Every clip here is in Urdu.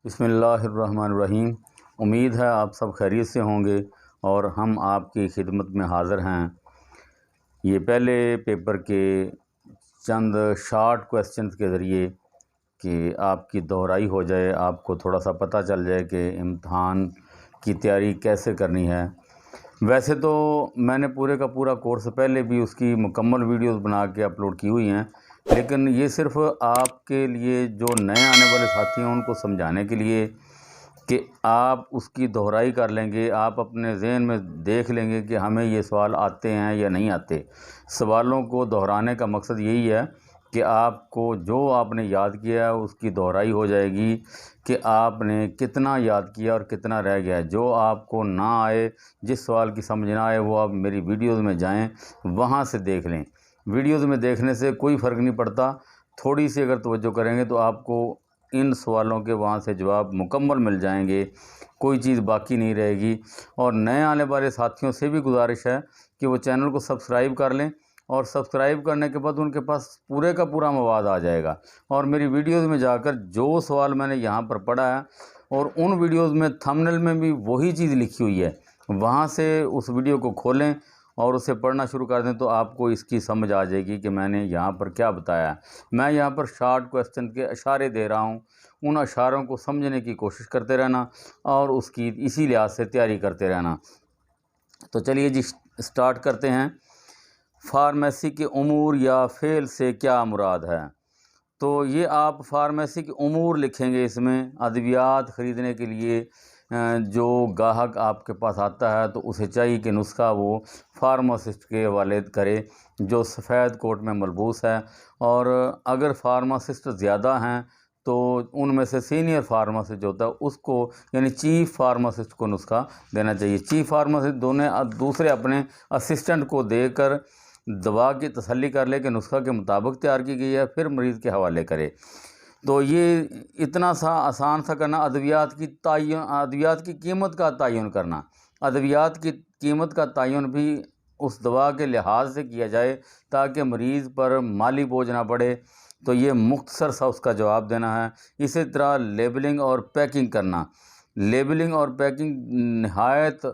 بسم اللہ الرحمن الرحیم۔ امید ہے آپ سب خیریت سے ہوں گے اور ہم آپ کی خدمت میں حاضر ہیں۔ یہ پہلے پیپر کے چند شارٹ کویسچنز کے ذریعے کہ آپ کی دہرائی ہو جائے، آپ کو تھوڑا سا پتہ چل جائے کہ امتحان کی تیاری کیسے کرنی ہے۔ ویسے تو میں نے پورے کا پورا کورس پہلے بھی اس کی مکمل ویڈیوز بنا کے اپلوڈ کی ہوئی ہیں، لیکن یہ صرف آپ کے لیے جو نئے آنے والے ساتھی ہیں ان کو سمجھانے کے لیے کہ آپ اس کی دہرائی کر لیں گے، آپ اپنے ذہن میں دیکھ لیں گے کہ ہمیں یہ سوال آتے ہیں یا نہیں آتے۔ سوالوں کو دہرانے کا مقصد یہی ہے کہ آپ کو جو آپ نے یاد کیا ہے اس کی دہرائی ہو جائے گی کہ آپ نے کتنا یاد کیا اور کتنا رہ گیا ہے۔ جو آپ کو نہ آئے، جس سوال کی سمجھ نہ آئے، وہ آپ میری ویڈیوز میں جائیں، وہاں سے دیکھ لیں۔ ویڈیوز میں دیکھنے سے کوئی فرق نہیں پڑتا، تھوڑی سی اگر توجہ کریں گے تو آپ کو ان سوالوں کے وہاں سے جواب مکمل مل جائیں گے، کوئی چیز باقی نہیں رہے گی۔ اور نئے آنے والے ساتھیوں سے بھی گزارش ہے کہ وہ چینل کو سبسکرائب کر لیں، اور سبسکرائب کرنے کے بعد ان کے پاس پورے کا پورا مواد آ جائے گا، اور میری ویڈیوز میں جا کر جو سوال میں نے یہاں پر پڑھا ہے اور ان ویڈیوز میں تھمبنیل میں بھی وہی چیز لکھی ہوئی ہے، وہاں سے اس ویڈیو کو کھولیں اور اسے پڑھنا شروع کر دیں تو آپ کو اس کی سمجھ آ جائے گی کہ میں نے یہاں پر کیا بتایا ہے۔ میں یہاں پر شارٹ کویسچن کے اشارے دے رہا ہوں، ان اشاروں کو سمجھنے کی کوشش کرتے رہنا اور اس کی اسی لحاظ سے تیاری کرتے رہنا۔ تو چلیے جی سٹارٹ کرتے ہیں۔ فارمیسی کے امور یا فعل سے کیا مراد ہے؟ تو یہ آپ فارمیسی کے امور لکھیں گے، اس میں ادویات خریدنے کے لیے جو گاہک آپ کے پاس آتا ہے تو اسے چاہیے کہ نسخہ وہ فارماسسٹ کے حوالے کرے جو سفید کوٹ میں ملبوس ہے، اور اگر فارماسسٹ زیادہ ہیں تو ان میں سے سینئر فارماسسٹ جو ہوتا ہے اس کو یعنی چیف فارماسسٹ کو نسخہ دینا چاہیے۔ چیف فارماسسٹ دوسرے اپنے اسسٹنٹ کو دے کر دوا کی تسلی کر لے کہ نسخہ کے مطابق تیار کی گئی ہے، پھر مریض کے حوالے کرے۔ تو یہ اتنا سا آسان سا کرنا۔ ادویات کی قیمت کا تعین کرنا، ادویات کی قیمت کا تعین بھی اس دوا کے لحاظ سے کیا جائے تاکہ مریض پر مالی بوجھ نہ پڑے، تو یہ مختصر سا اس کا جواب دینا ہے۔ اسی طرح لیبلنگ اور پیکنگ کرنا، لیبلنگ اور پیکنگ نہایت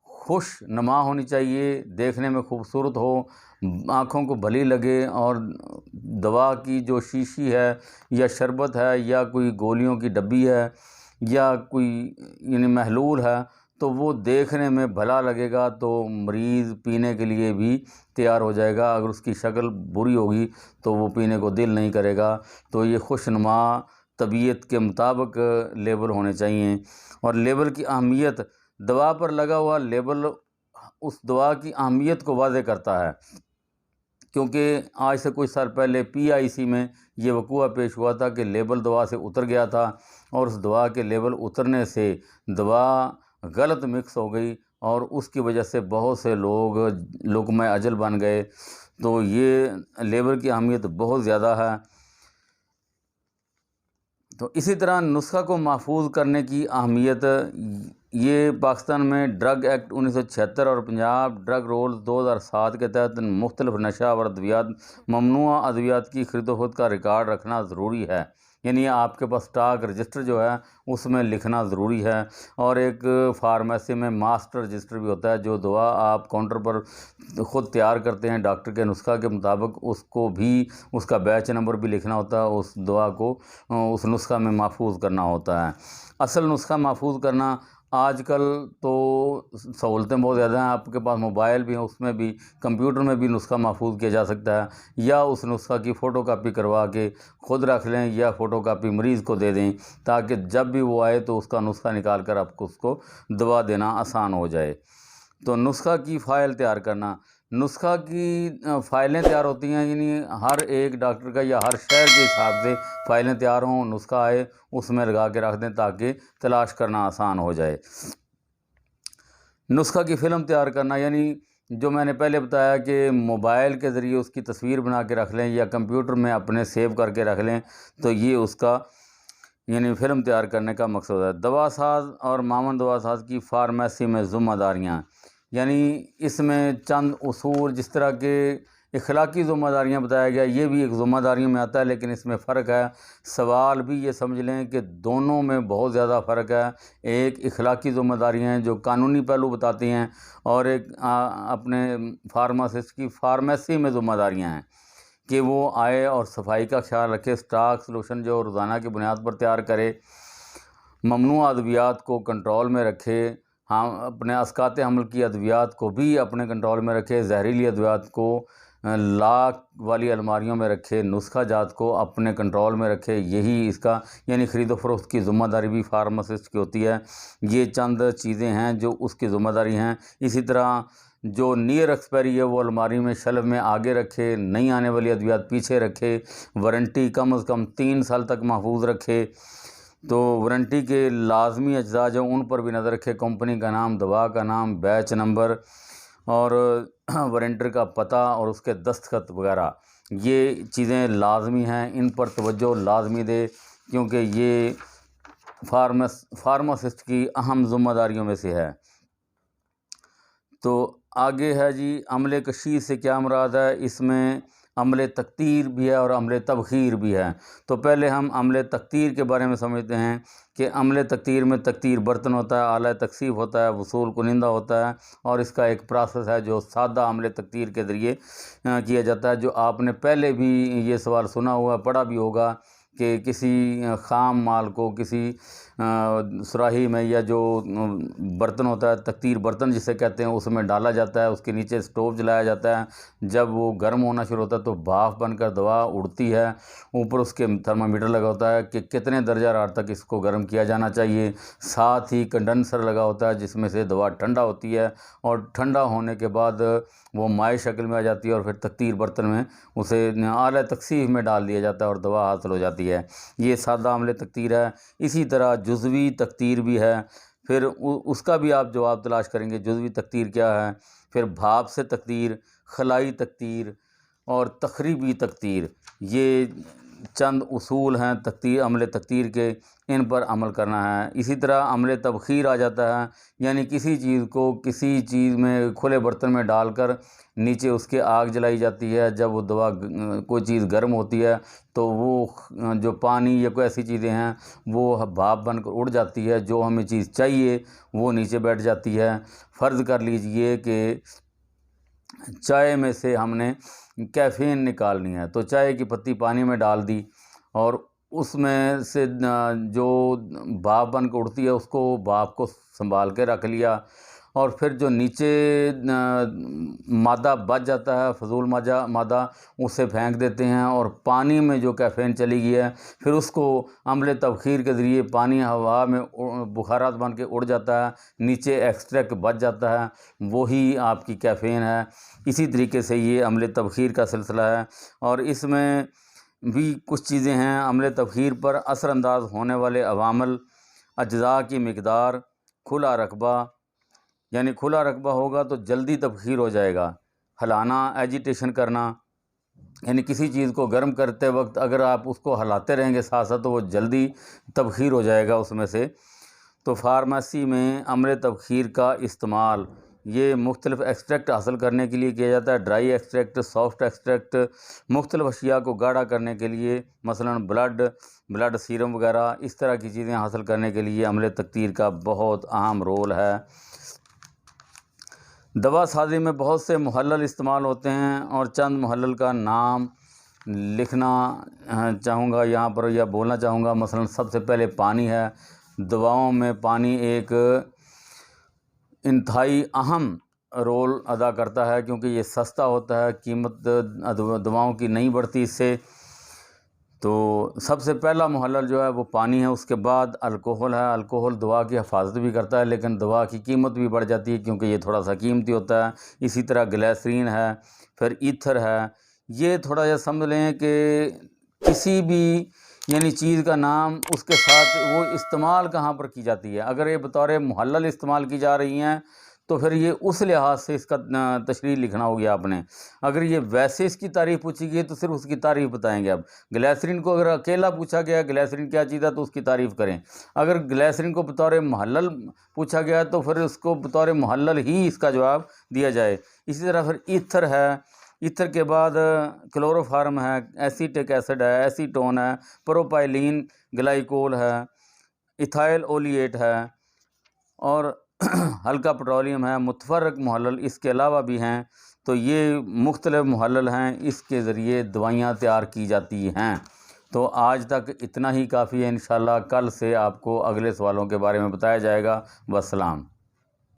خوش نما ہونی چاہیے، دیکھنے میں خوبصورت ہو، آنکھوں کو بھلی لگے، اور دوا کی جو شیشی ہے یا شربت ہے یا کوئی گولیوں کی ڈبی ہے یا کوئی یعنی محلول ہے تو وہ دیکھنے میں بھلا لگے گا تو مریض پینے کے لیے بھی تیار ہو جائے گا۔ اگر اس کی شکل بری ہوگی تو وہ پینے کو دل نہیں کرے گا۔ تو یہ خوش نما طبیعت کے مطابق لیبل ہونے چاہیے۔ اور لیبل کی اہمیت، دوا پر لگا ہوا لیبل اس دوا کی اہمیت کو واضح کرتا ہے، کیونکہ آج سے کچھ سال پہلے PIC میں یہ وقوعہ پیش ہوا تھا کہ لیبل دوا سے اتر گیا تھا، اور اس دوا کے لیبل اترنے سے دوا غلط مکس ہو گئی اور اس کی وجہ سے بہت سے لوگ لقمۂ اجل بن گئے۔ تو یہ لیبل کی اہمیت بہت زیادہ ہے۔ تو اسی طرح نسخہ کو محفوظ کرنے کی اہمیت، یہ پاکستان میں ڈرگ ایکٹ 1976 اور پنجاب ڈرگ رولز 2007 کے تحت مختلف نشہ آور ادویات، ممنوعہ ادویات کی خرید و فروخت کا ریکارڈ رکھنا ضروری ہے۔ یعنی آپ کے پاس اسٹاک رجسٹر جو ہے اس میں لکھنا ضروری ہے، اور ایک فارمیسی میں ماسٹر رجسٹر بھی ہوتا ہے، جو دوا آپ کاؤنٹر پر خود تیار کرتے ہیں ڈاکٹر کے نسخہ کے مطابق، اس کو بھی اس کا بیچ نمبر بھی لکھنا ہوتا ہے، اس دوا کو اس نسخہ میں محفوظ کرنا ہوتا ہے۔ اصل نسخہ محفوظ کرنا، آج کل تو سہولتیں بہت زیادہ ہیں، آپ کے پاس موبائل بھی ہیں، اس میں بھی کمپیوٹر میں بھی نسخہ محفوظ کیا جا سکتا ہے، یا اس نسخہ کی فوٹو کاپی کروا کے خود رکھ لیں یا فوٹو کاپی مریض کو دے دیں تاکہ جب بھی وہ آئے تو اس کا نسخہ نکال کر آپ کو اس کو دوا دینا آسان ہو جائے۔ تو نسخہ کی فائل تیار کرنا، نسخہ کی فائلیں تیار ہوتی ہیں، یعنی ہر ایک ڈاکٹر کا یا ہر شہر کے حساب سے فائلیں تیار ہوں، نسخہ آئے اس میں لگا کے رکھ دیں تاکہ تلاش کرنا آسان ہو جائے۔ نسخہ کی فلم تیار کرنا، یعنی جو میں نے پہلے بتایا کہ موبائل کے ذریعے اس کی تصویر بنا کے رکھ لیں یا کمپیوٹر میں اپنے سیو کر کے رکھ لیں، تو یہ اس کا یعنی فلم تیار کرنے کا مقصد ہے۔ دوا ساز اور معاون دوا ساز کی فارمیسی میں ذمہ داریاں، یعنی اس میں چند اصول، جس طرح کہ اخلاقی ذمہ داریاں بتایا گیا، یہ بھی ایک ذمہ داریوں میں آتا ہے، لیکن اس میں فرق ہے۔ سوال بھی یہ سمجھ لیں کہ دونوں میں بہت زیادہ فرق ہے۔ ایک اخلاقی ذمہ داریاں ہیں جو قانونی پہلو بتاتی ہیں، اور ایک اپنے فارماسسٹ کی فارمیسی میں ذمہ داریاں ہیں کہ وہ آئے اور صفائی کا خیال رکھے، سٹاک سلوشن جو روزانہ کی بنیاد پر تیار کرے، ممنوع ادویات کو کنٹرول میں رکھے، ہم اپنے اسقاط حمل کی ادویات کو بھی اپنے کنٹرول میں رکھے، زہریلی ادویات کو لاک والی الماریوں میں رکھے، نسخہ جات کو اپنے کنٹرول میں رکھے۔ یہی اس کا یعنی خرید و فروخت کی ذمہ داری بھی فارماسسٹ کی ہوتی ہے۔ یہ چند چیزیں ہیں جو اس کی ذمہ داری ہیں۔ اسی طرح جو نیئر ایکسپائری ہے وہ الماری میں شیلف میں آگے رکھے، نہیں آنے والی ادویات پیچھے رکھے، وارنٹی کم از کم 3 سال تک محفوظ رکھے۔ تو وارنٹی کے لازمی اجزاء جو ان پر بھی نظر رکھے، کمپنی کا نام، دوا کا نام، بیچ نمبر اور وارنٹر کا پتہ اور اس کے دستخط وغیرہ، یہ چیزیں لازمی ہیں، ان پر توجہ لازمی دے، کیونکہ یہ فارماسسٹ کی اہم ذمہ داریوں میں سے ہے۔ تو آگے ہے جی عمل کشیر سے کیا مراد ہے؟ اس میں عمل تقطیر بھی ہے اور عمل تبخیر بھی ہے۔ تو پہلے ہم عمل تقطیر کے بارے میں سمجھتے ہیں کہ عمل تقطیر میں تقطیر برتن ہوتا ہے، آلہ تکثیف ہوتا ہے، وصول کنندہ ہوتا ہے، اور اس کا ایک پروسیس ہے جو سادہ عمل تقطیر کے ذریعے کیا جاتا ہے، جو آپ نے پہلے بھی یہ سوال سنا ہوا، پڑھا بھی ہوگا کہ کسی خام مال کو کسی سراہی میں یا جو برتن ہوتا ہے، تقطیر برتن جسے کہتے ہیں، اس میں ڈالا جاتا ہے، اس کے نیچے سٹوو جلایا جاتا ہے، جب وہ گرم ہونا شروع ہوتا ہے تو بھاپ بن کر دوا اڑتی ہے، اوپر اس کے تھرمامیٹر لگا ہوتا ہے کہ کتنے درجہ حرارت تک اس کو گرم کیا جانا چاہیے، ساتھ ہی کنڈنسر لگا ہوتا ہے جس میں سے دوا ٹھنڈا ہوتی ہے، اور ٹھنڈا ہونے کے بعد وہ مائع شکل میں آ جاتی ہے، اور پھر تقطیر برتن میں اسے اعلی تکثیف میں ڈال دیا جاتا ہے اور دوا حاصل ہو جاتی ہے۔ یہ سادہ عمل تقطیر ہے۔ اسی طرح جزوی تقطیر بھی ہے، پھر اس کا بھی آپ جواب تلاش کریں گے، جزوی تقطیر کیا ہے، پھر بھاپ سے تقطیر، خلائی تقطیر اور تخریبی تقطیر، یہ چند اصول ہیں عمل تقطیر کے، ان پر عمل کرنا ہے۔ اسی طرح عمل تبخیر آ جاتا ہے، یعنی کسی چیز کو کسی چیز میں کھلے برتن میں ڈال کر نیچے اس کے آگ جلائی جاتی ہے، جب وہ دوا کوئی چیز گرم ہوتی ہے تو وہ جو پانی یا کوئی ایسی چیزیں ہیں وہ بھاپ بن کر اڑ جاتی ہے، جو ہمیں چیز چاہیے وہ نیچے بیٹھ جاتی ہے۔ فرض کر لیجئے کہ چائے میں سے ہم نے کیفین نکالنی ہے، تو چائے کی پتی پانی میں ڈال دی، اور اس میں سے جو بھاپ بن کے اڑتی ہے اس کو بھاپ کو سنبھال کے رکھ لیا، اور پھر جو نیچے مادہ بچ جاتا ہے، فضول مادہ، اسے پھینک دیتے ہیں، اور پانی میں جو کیفین چلی گئی ہے پھر اس کو عمل تبخیر کے ذریعے پانی ہوا میں بخارات بن کے اڑ جاتا ہے، نیچے ایکسٹریکٹ بچ جاتا ہے، وہی آپ کی کیفین ہے۔ اسی طریقے سے یہ عمل تبخیر کا سلسلہ ہے، اور اس میں بھی کچھ چیزیں ہیں۔ عمل تبخیر پر اثر انداز ہونے والے عوامل: اجزاء کی مقدار، کھلا رقبہ، یعنی کھلا رقبہ ہوگا تو جلدی تبخیر ہو جائے گا، ہلانا، ایجیٹیشن کرنا، یعنی کسی چیز کو گرم کرتے وقت اگر آپ اس کو ہلاتے رہیں گے ساتھ ساتھ تو وہ جلدی تبخیر ہو جائے گا اس میں سے۔ تو فارمیسی میں عمل تبخیر کا استعمال یہ مختلف ایکسٹریکٹ حاصل کرنے کے لیے کیا جاتا ہے، ڈرائی ایکسٹریکٹ، سافٹ ایکسٹریکٹ، مختلف اشیاء کو گاڑھا کرنے کے لیے، مثلا بلڈ سیرم وغیرہ، اس طرح کی چیزیں حاصل کرنے کے لیے عمل تقطیر کا بہت اہم رول ہے۔ دوا سازی میں بہت سے محلل استعمال ہوتے ہیں، اور چند محلل کا نام لکھنا چاہوں گا یہاں پر یا بولنا چاہوں گا۔ مثلا سب سے پہلے پانی ہے۔ دواؤں میں پانی ایک انتہائی اہم رول ادا کرتا ہے، کیونکہ یہ سستا ہوتا ہے، قیمت دواؤں کی نہیں بڑھتی اس سے۔ تو سب سے پہلا محلل جو ہے وہ پانی ہے، اس کے بعد الکوہل ہے۔ الکوہل دوا کی حفاظت بھی کرتا ہے، لیکن دوا کی قیمت بھی بڑھ جاتی ہے کیونکہ یہ تھوڑا سا قیمتی ہوتا ہے۔ اسی طرح گلیسرین ہے، پھر ایتھر ہے۔ یہ تھوڑا سا سمجھ لیں کہ کسی بھی یعنی چیز کا نام، اس کے ساتھ وہ استعمال کہاں پر کی جاتی ہے۔ اگر یہ بطور محلل استعمال کی جا رہی ہیں تو پھر یہ اس لحاظ سے اس کا تشریح لکھنا ہوگی آپ نے۔ اگر یہ ویسے اس کی تعریف پوچھی گئی تو صرف اس کی تعریف بتائیں گے آپ۔ گلیسرین کو اگر اکیلا پوچھا گیا گلیسرین کیا چیز ہے تو اس کی تعریف کریں۔ اگر گلیسرین کو بطور محلل پوچھا گیا تو پھر اس کو بطور محلل ہی اس کا جواب دیا جائے۔ اسی طرح پھر ایتھر ہے۔ ایتھر کے بعد کلوروفارم ہے، ایسیٹک ایسڈ ہے، ایسیٹون ہے، پروپائلین گلائکول ہے، ایتھائل اولیٹ ہے اور ہلکا پٹرولیم ہے، متفرق محلل اس کے علاوہ بھی ہیں۔ تو یہ مختلف محلل ہیں، اس کے ذریعے دوائیاں تیار کی جاتی ہیں۔ تو آج تک اتنا ہی کافی ہے، انشاءاللہ کل سے آپ کو اگلے سوالوں کے بارے میں بتایا جائے گا۔ والسلام۔